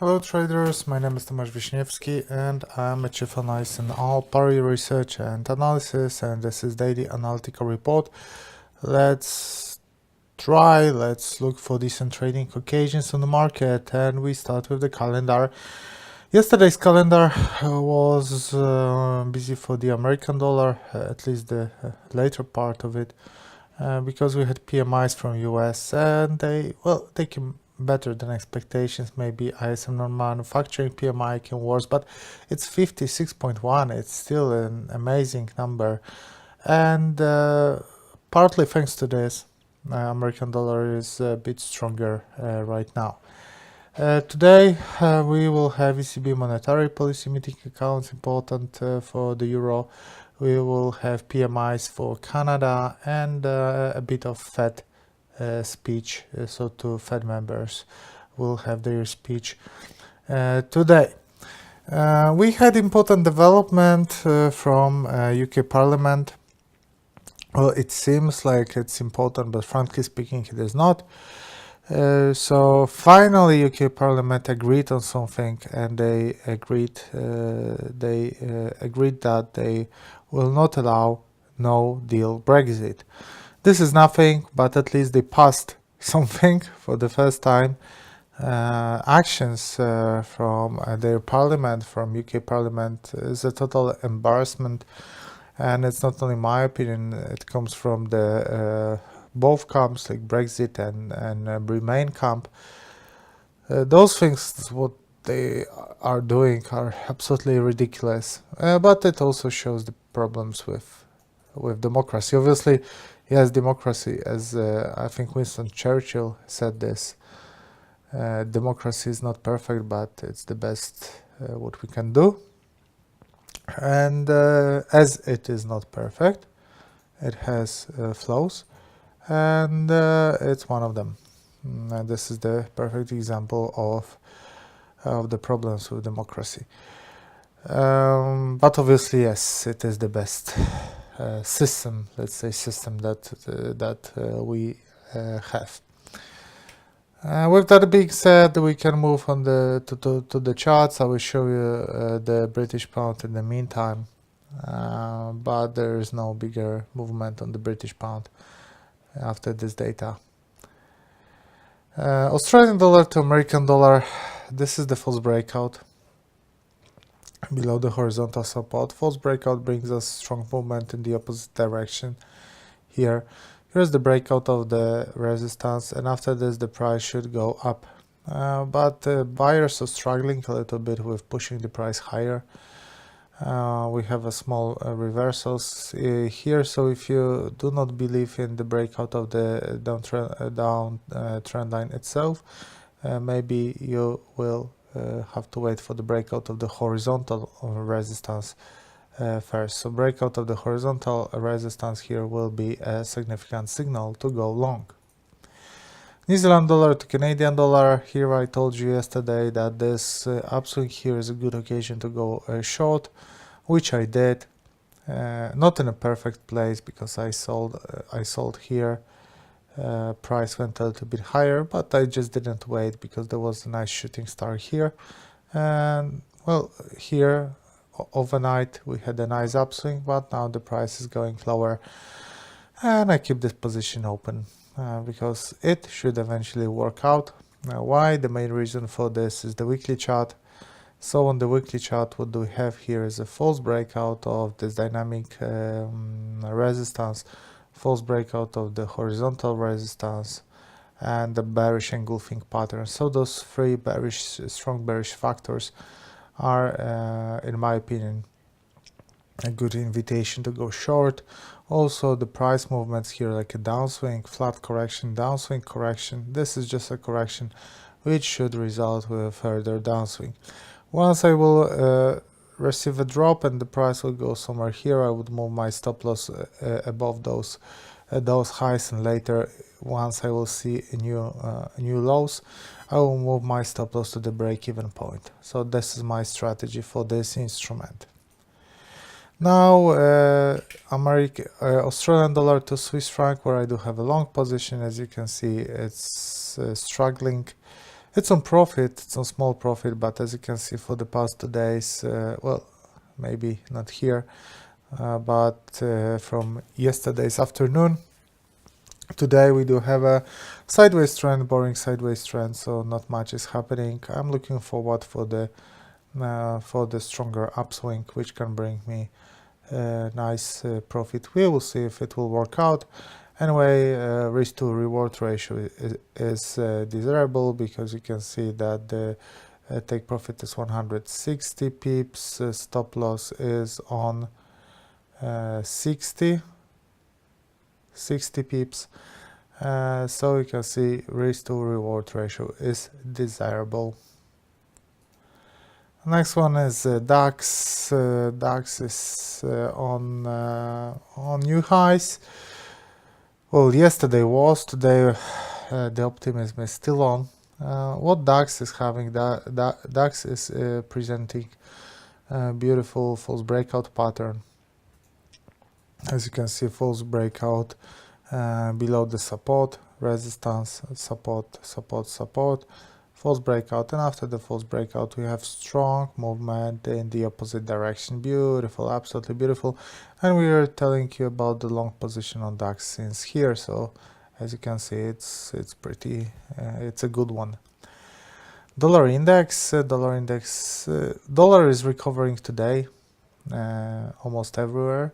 Hello traders, my name is Tomasz Wiśniewski and I'm a chief analyst in all parity research and analysis, and this is daily analytical report. Let's look for decent trading occasions on the market, and we start with the calendar. Yesterday's calendar was busy for the American dollar, at least the later part of it, because we had PMIs from US and they came better than expectations. Maybe ISM non-manufacturing PMI came worse, but it's 56.1. It's still an amazing number, and partly thanks to this, American dollar is a bit stronger right now. Today we will have ECB monetary policy meeting accounts important for the euro. We will have PMIs for Canada and a bit of Fed speech. So two Fed members will have their speech today. We had important development from UK Parliament. Well, it seems like it's important, but frankly speaking, it is not. So finally, UK Parliament agreed on something, and they agreed that they will not allow no deal Brexit. This is nothing, but at least they passed something for the first time. Actions from their parliament, from UK Parliament, is a total embarrassment, and it's not only my opinion. It comes from the both camps, like Brexit and Remain camp. Those things, what they are doing, are absolutely ridiculous. But it also shows the problems with democracy. Obviously, yes, democracy, as I think Winston Churchill said this. Democracy is not perfect, but it's the best what we can do. And as it is not perfect, it has flaws, and it's one of them. And this is the perfect example of the problems with democracy. But obviously, yes, it is the best system. Let's say system that we have. With that being said, we can move on to the charts. I will show you the British pound in the meantime, but there is no bigger movement on the British pound after this data. Australian dollar to American dollar. This is the false breakout below the horizontal support. False breakout brings us strong movement in the opposite direction here. Here's the breakout of the resistance, and after this the price should go up. But buyers are struggling a little bit with pushing the price higher. We have a small reversals here, so if you do not believe in the breakout of the down trend line itself, maybe you will have to wait for the breakout of the horizontal resistance first. So breakout of the horizontal resistance here will be a significant signal to go long. New Zealand dollar to Canadian dollar. Here I told you yesterday that this upswing here is a good occasion to go short, which I did. Not in a perfect place because I sold here. Price went a little bit higher, but I just didn't wait because there was a nice shooting star here. And well, here overnight we had a nice upswing, but now the price is going lower, and I keep this position open because it should eventually work out. Why? The main reason for this is the weekly chart. So on the weekly chart, what do we have here is a false breakout of this dynamic resistance, false breakout of the horizontal resistance, and the bearish engulfing pattern. So those three strong bearish factors are, in my opinion, a good invitation to go short. Also, the price movements here, like a downswing, flat correction, downswing correction. This is just a correction which should result with a further downswing. Once I will receive a drop and the price will go somewhere here, I would move my stop loss above those highs, and later, once I will see new lows, I will move my stop loss to the break-even point. So this is my strategy for this instrument. Now, Australian dollar to Swiss franc, where I do have a long position. As you can see, it's struggling. It's on profit, it's on small profit, but as you can see for the past 2 days, well, maybe not here, but from yesterday's afternoon, today we do have a sideways trend, boring sideways trend, so not much is happening. I'm looking forward for the stronger upswing, which can bring me a nice profit. We will see if it will work out. Anyway, risk to reward ratio is desirable, because you can see that the take profit is 160 pips, stop loss is on 60 pips. So you can see risk to reward ratio is desirable. Next one is DAX. DAX is on new highs. Well, yesterday was, today the optimism is still on. What DAX is having, DAX is presenting a beautiful false breakout pattern. As you can see, false breakout below the support, resistance, support, support, support, false breakout, and after the false breakout we have strong movement in the opposite direction. Beautiful, absolutely beautiful. And we are telling you about the long position on DAX since here, so as you can see, it's pretty, it's a good one. Dollar index, dollar is recovering today, almost everywhere.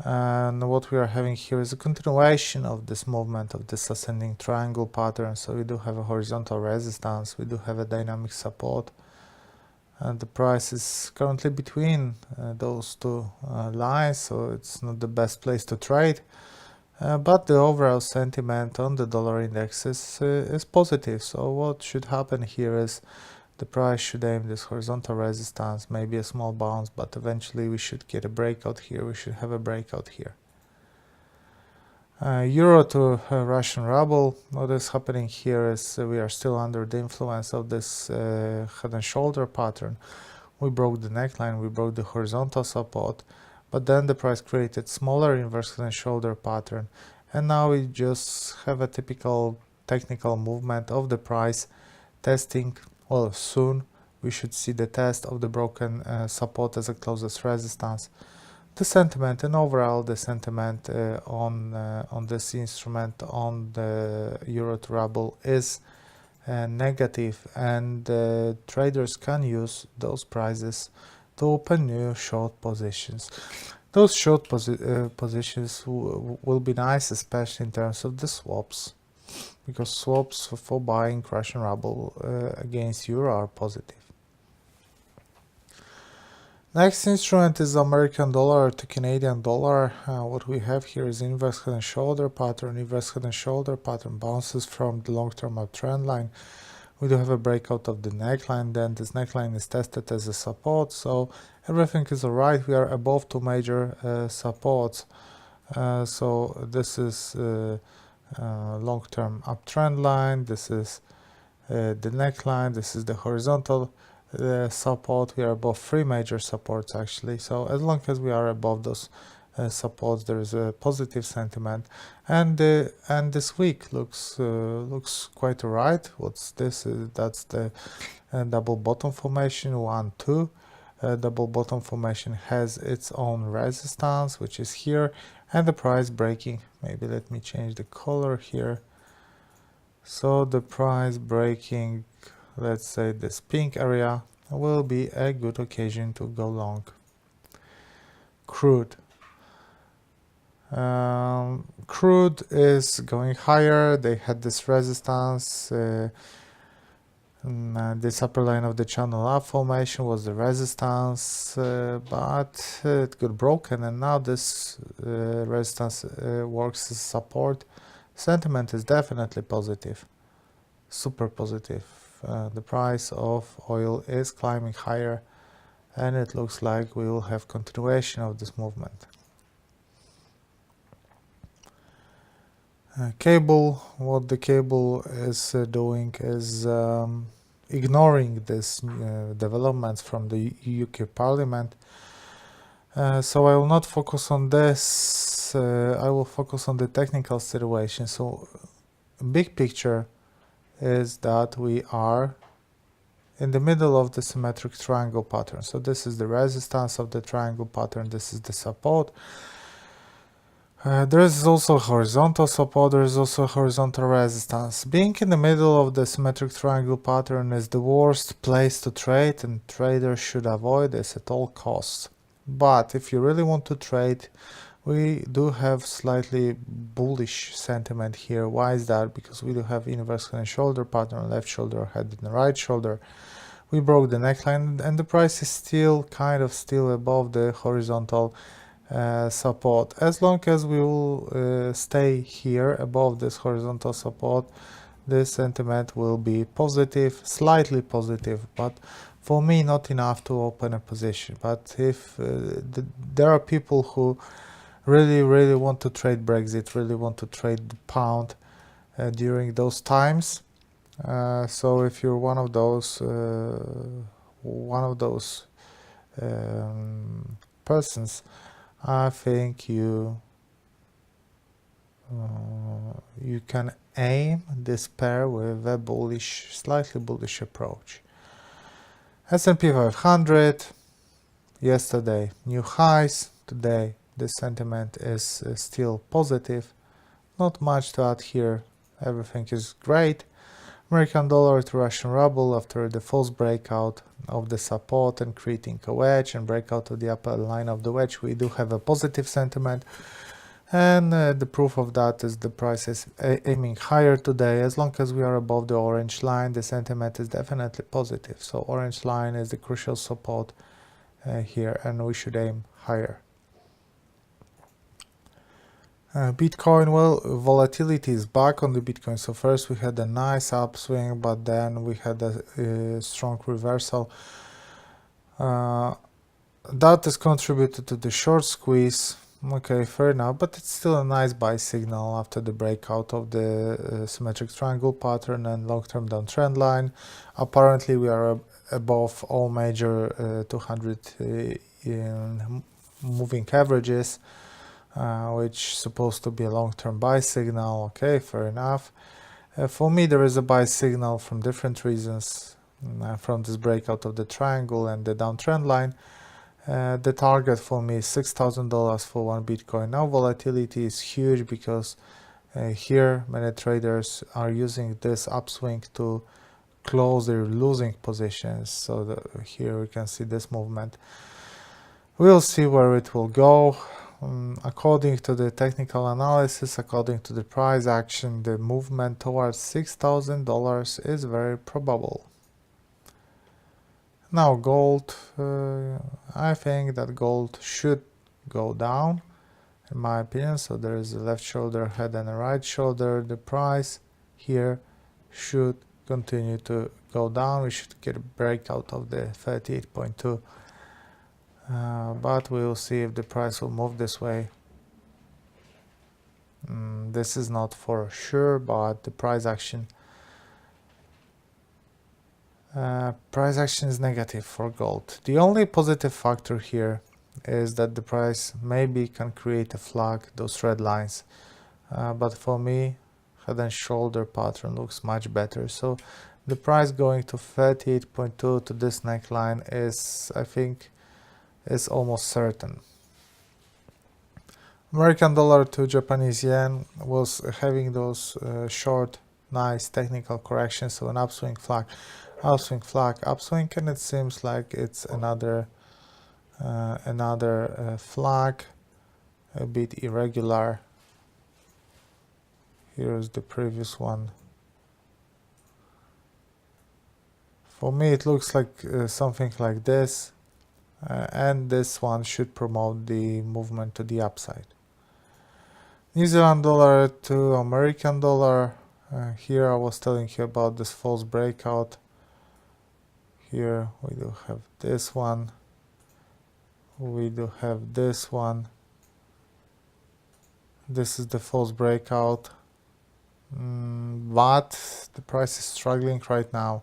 And what we are having here is a continuation of this movement of this ascending triangle pattern. So we do have a horizontal resistance, we do have a dynamic support, and the price is currently between those two lines, so it's not the best place to trade. But the overall sentiment on the dollar index is positive. So what should happen here is the price should aim this horizontal resistance, maybe a small bounce, but eventually we should get a breakout here. We should have a breakout here. Euro to Russian ruble. What is happening here is we are still under the influence of this head and shoulder pattern. We broke the neckline, we broke the horizontal support, but then the price created smaller inverse head and shoulder pattern, and now we just have a typical technical movement of the price testing. Well, soon we should see the test of the broken support as a closest resistance. The sentiment and overall the sentiment on this instrument, on the euro to ruble, is negative, and traders can use those prices to open new short positions. Those short positions will be nice, especially in terms of the swaps, because swaps for buying Russian ruble against euro are positive. Next instrument is American dollar to Canadian dollar. What we have here is inverse head and shoulder pattern. Inverse head and shoulder pattern bounces from the long-term uptrend line. We do have a breakout of the neckline, then this neckline is tested as a support, so everything is alright. We are above two major supports. So this is long-term uptrend line, this is the neckline, this is the horizontal support. We are above three major supports actually, so as long as we are above those supports, there is a positive sentiment, and this week looks quite alright. What's this? That's the double bottom formation, 1 2. Double bottom formation has its own resistance, which is here, and the price breaking. Maybe let me change the color here. So the price breaking, let's say this pink area, will be a good occasion to go long. Crude. Crude is going higher. They had this resistance. This upper line of the channel up formation was the resistance, but it got broken, and now this resistance works as support. Sentiment is definitely positive, super positive. The price of oil is climbing higher, and it looks like we will have continuation of this movement. Cable, what the cable is doing is ignoring this developments from the UK Parliament. So I will not focus on this. I will focus on the technical situation. So big picture, is that we are in the middle of the symmetric triangle pattern. So this is the resistance of the triangle pattern, this is the support. There is also horizontal support, there is also horizontal resistance. Being in the middle of the symmetric triangle pattern is the worst place to trade, and traders should avoid this at all costs. But if you really want to trade, we do have slightly bullish sentiment here. Why is that? Because we do have inverse head and shoulder pattern, left shoulder, head and right shoulder. We broke the neckline and the price is still still above the horizontal support. As long as we will stay here above this horizontal support, this sentiment will be positive, slightly positive, but for me not enough to open a position. But if there are people who really want to trade Brexit, really want to trade the pound during those times, so if you're one of those persons, I think you can aim this pair with a bullish, slightly bullish approach. S&P 500, yesterday new highs, today the sentiment is still positive. Not much to add here, everything is great. American dollar to Russian ruble after the false breakout of the support and creating a wedge and breakout of the upper line of the wedge, we do have a positive sentiment, and the proof of that is the price is aiming higher today. As long as we are above the orange line, the sentiment is definitely positive. So orange line is the crucial support here, and we should aim higher. Bitcoin, well, volatility is back on the Bitcoin. So first we had a nice upswing, but then we had a strong reversal. That is contributed to the short squeeze. Okay, fair enough, but it's still a nice buy signal after the breakout of the symmetric triangle pattern and long-term downtrend line. Apparently we are above all major 200 moving averages, which is supposed to be a long-term buy signal. Okay, fair enough. For me, there is a buy signal from different reasons, from this breakout of the triangle and the downtrend line. The target for me is $6,000 for one Bitcoin. Now volatility is huge because here many traders are using this upswing to close their losing positions. So here we can see this movement. We'll see where it will go. According to the technical analysis, according to the price action, the movement towards $6,000 is very probable. Now gold, I think that gold should go down, in my opinion. So there is a left shoulder head and a right shoulder. The price here should continue to go down. We should get a breakout of the 38.2. But we will see if the price will move this way. This is not for sure, but the price action is negative for gold. The only positive factor here is that the price maybe can create a flag, those red lines. But for me, head and shoulder pattern looks much better. So the price going to 38.2 to this neckline is, I think, is almost certain. American dollar to Japanese yen was having those short, nice technical corrections. So an upswing flag, upswing, and it seems like it's another flag, a bit irregular. Here's the previous one. For me, it looks like something like this. And this one should promote the movement to the upside. New Zealand dollar to American dollar. Here I was telling you about this false breakout. Here we do have this one. We do have this one. This is the false breakout. But the price is struggling right now.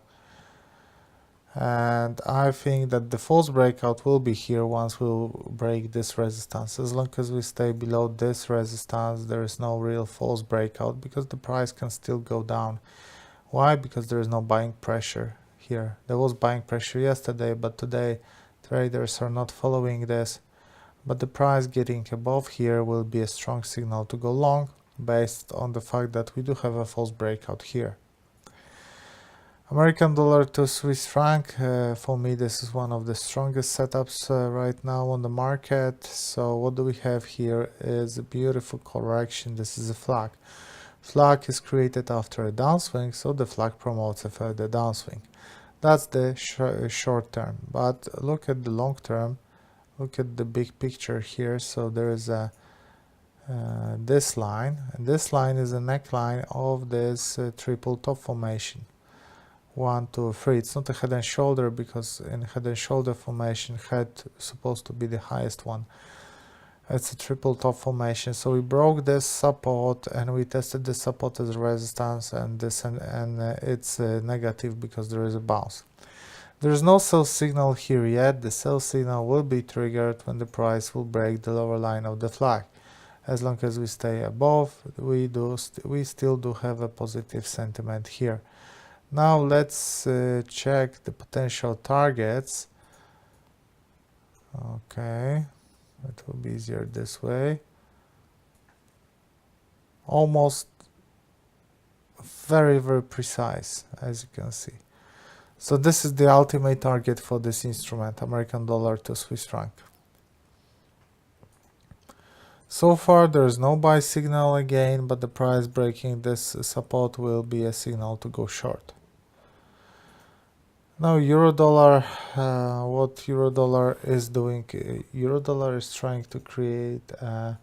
And I think that the false breakout will be here once we'll break this resistance. As long as we stay below this resistance, there is no real false breakout because the price can still go down. Why? Because there is no buying pressure here. There was buying pressure yesterday, but today traders are not following this. But the price getting above here will be a strong signal to go long, based on the fact that we do have a false breakout here. American dollar to Swiss franc, for me this is one of the strongest setups right now on the market. So what do we have here is a beautiful correction. This is a flag. Flag is created after a downswing, so the flag promotes a further downswing. That's the short term, but look at the long term. Look at the big picture here. So there is a this line, and this line is a neckline of this triple top formation. 1, 2, 3. It's not a head and shoulder, because in head and shoulder formation, head is supposed to be the highest one. It's a triple top formation. So we broke this support and we tested the support as resistance, and this and it's negative because there is a bounce. There is no sell signal here yet. The sell signal will be triggered when the price will break the lower line of the flag. As long as we stay above, we still do have a positive sentiment here. Now let's check the potential targets. Okay, it will be easier this way. Almost very, very precise, as you can see. So this is the ultimate target for this instrument, American dollar to Swiss franc. So far there is no buy signal again, but the price breaking this support will be a signal to go short. Now euro dollar, what euro dollar is doing, euro dollar is trying to create a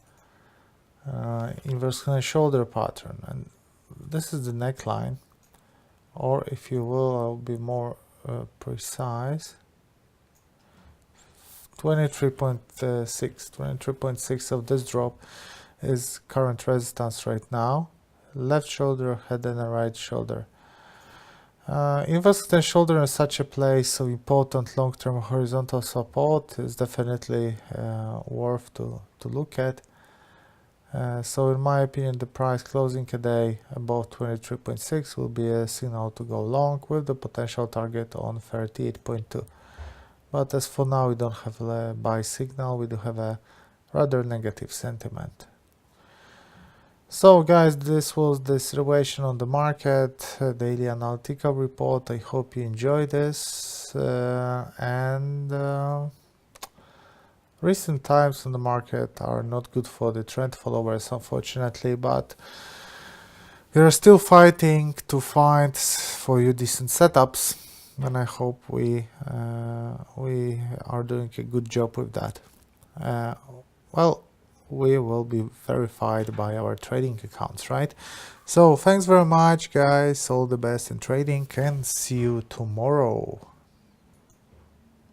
inverse head and shoulder pattern, and this is the neckline, or if you will, I'll be more precise, 23.6 of this drop is current resistance right now. Left shoulder, head, and a right shoulder. Inverse head and shoulder in such a place, so important long-term horizontal support is definitely worth to look at. So in my opinion, the price closing a day above 23.6 will be a signal to go long, with the potential target on 38.2. But as for now, we don't have a buy signal, we do have a rather negative sentiment. So guys, this was the situation on the market, daily analytical report. I hope you enjoyed this, recent times on the market are not good for the trend followers, unfortunately, but we are still fighting to find for you decent setups, and I hope we are doing a good job with that. Well, we will be verified by our trading accounts, right? So thanks very much, guys. All the best in trading, and see you tomorrow.